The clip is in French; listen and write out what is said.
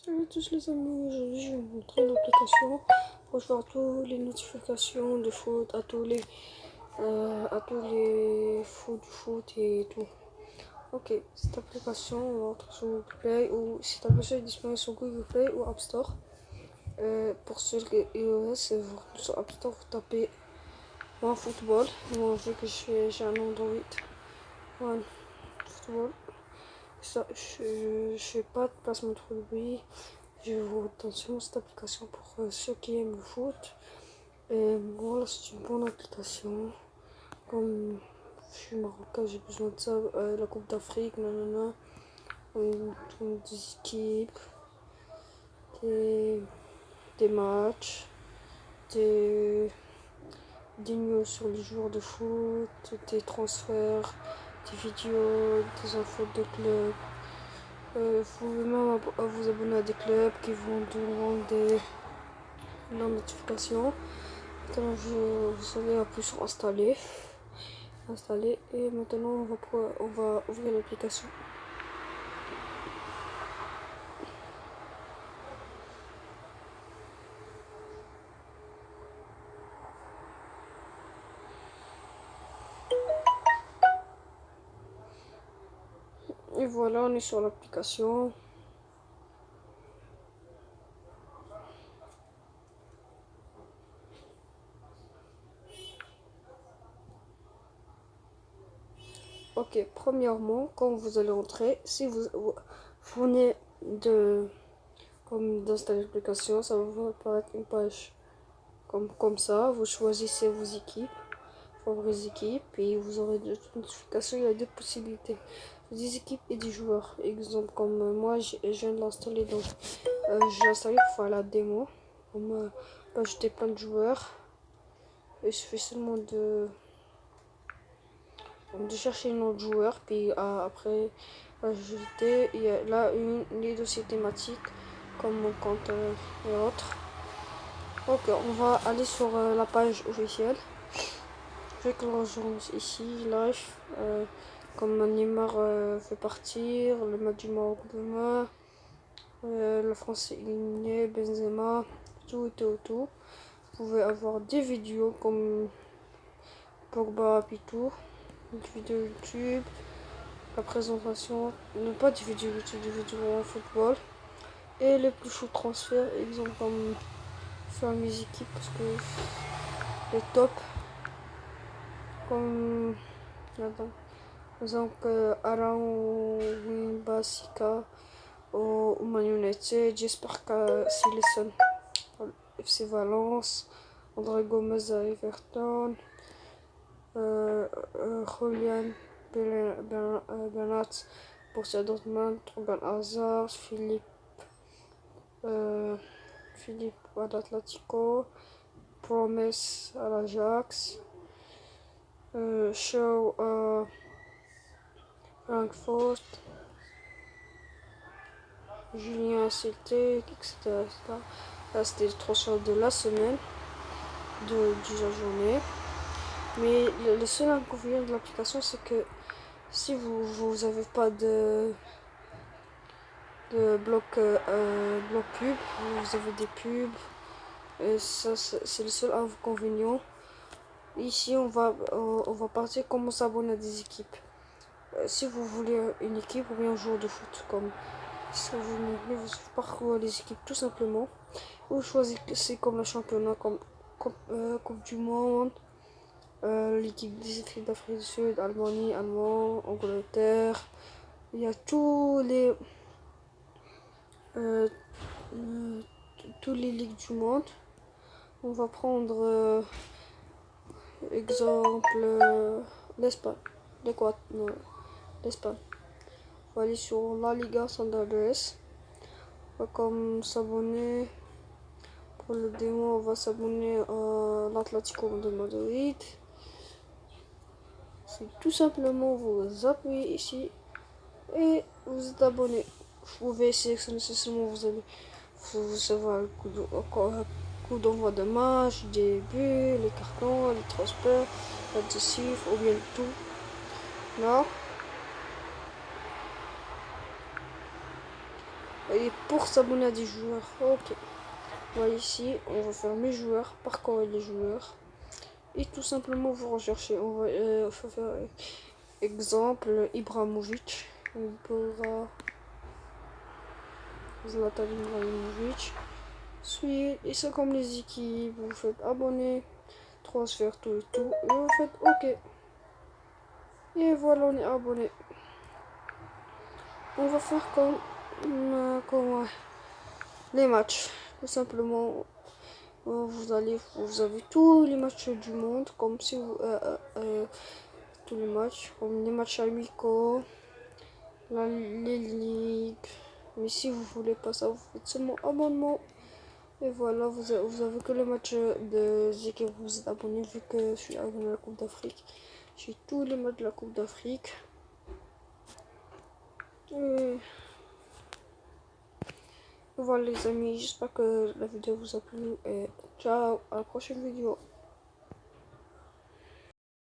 Salut à tous les amis, aujourd'hui je vais vous montrer une application pour voir toutes les notifications de foot à tous les foot et tout. Ok, cette application on va entrer sur Google Play ou cette application est disponible sur Google Play ou App Store. Pour ceux qui iOS, sur App Store vous tapez OneFootball. Moi vu que j'ai un Android, OneFootball. Ça, je fais pas de placement de produit. Je vous attention cette application pour ceux qui aiment le foot. Et voilà, c'est une bonne application. Comme je suis marocain, j'ai besoin de ça. La Coupe d'Afrique, nanana. Des équipes, des matchs, des news sur les joueurs de foot, des transferts, des vidéos, des infos de clubs. Vous pouvez même vous abonner à des clubs qui vont vous rendre des notifications. Maintenant, vous allez appuyer sur installer. Et maintenant, on va ouvrir l'application. Et voilà, on est sur l'application. Ok, premièrement, quand vous allez entrer, si vous venez d'installer l'application, ça va vous apparaître une page comme ça. Vous choisissez vos équipes, et vous aurez des notifications. Il y a deux possibilités, des équipes et des joueurs. Exemple, comme moi, je viens de l'installer, donc j'ai installé pour faire la démo. On m'a ajouté plein de joueurs. Il suffit seulement de chercher le nom de joueur, puis après ajouter. Il y a là les dossiers thématiques comme mon compte et autres. Ok, on va aller sur la page officielle. Je vais que le rejoindre ici, live. Comme Neymar fait partir, le match du Maroc demain, la France est éliminée, Benzema, tout. Vous pouvez avoir des vidéos comme Pogba et tout, des vidéos YouTube, la présentation, non pas des vidéos YouTube, des vidéos en football, et les plus chauds transferts, exemple comme faire mes équipes parce que les top, comme attends, par exemple Arão, Basika au Man United, j'espère que Sileson FC Valence, André Gomez à Everton, Julian Bernat Borussia Dortmund, Torgan Hazard, Philippe à l'Atlético, Promes à l'Ajax, Shaw à Frankfurt, Julien Celtic, etc. Là, c'était le transfert de la semaine, de la journée. Mais le seul inconvénient de l'application, c'est que si vous avez pas de bloc pub, vous avez des pubs, et ça c'est le seul inconvénient. Ici on va partir comment s'abonner à des équipes. Si vous voulez une équipe ou bien un joueur de foot, comme si vous voulez, vous parcourez les équipes tout simplement. Vous choisissez comme le championnat, comme Coupe du Monde, l'équipe des équipes d'Afrique du Sud, Allemagne, Angleterre. Il y a tous les ligues du monde. On va prendre exemple l'Espagne, l'Espagne. On va aller sur La Liga Santander. On va comme s'abonner. Pour le démo, on va s'abonner à l'Atlético de Madrid. C'est tout simplement vous appuyez ici et vous êtes abonné. Vous pouvez sélectionner seulement vous savoir le coup d'envoi de match, des buts, les cartons, les transferts, l'adhésif ou bien tout. Là, Et pour s'abonner à des joueurs, ok. Voilà, ici, on va faire mes joueurs, parcourir les joueurs. Et tout simplement, vous recherchez. On va faire exemple Ibrahimovic. Zlatan Ibrahimovic. Et c'est comme les équipes. Vous faites abonner, transfert, tout et tout. Et vous faites ok. Et voilà, on est abonné. On va faire comme les matchs. Tout simplement, vous avez tous les matchs du monde, comme si vous, tous les matchs, comme les matchs amicaux, les ligues. Mais si vous voulez pas ça, vous faites seulement abonnement. Et voilà, vous avez que les matchs de équipes que vous êtes abonné, vu que je suis abonné à la Coupe d'Afrique. J'ai tous les matchs de la Coupe d'Afrique. Et voilà les amis, j'espère que la vidéo vous a plu et ciao, à la prochaine vidéo.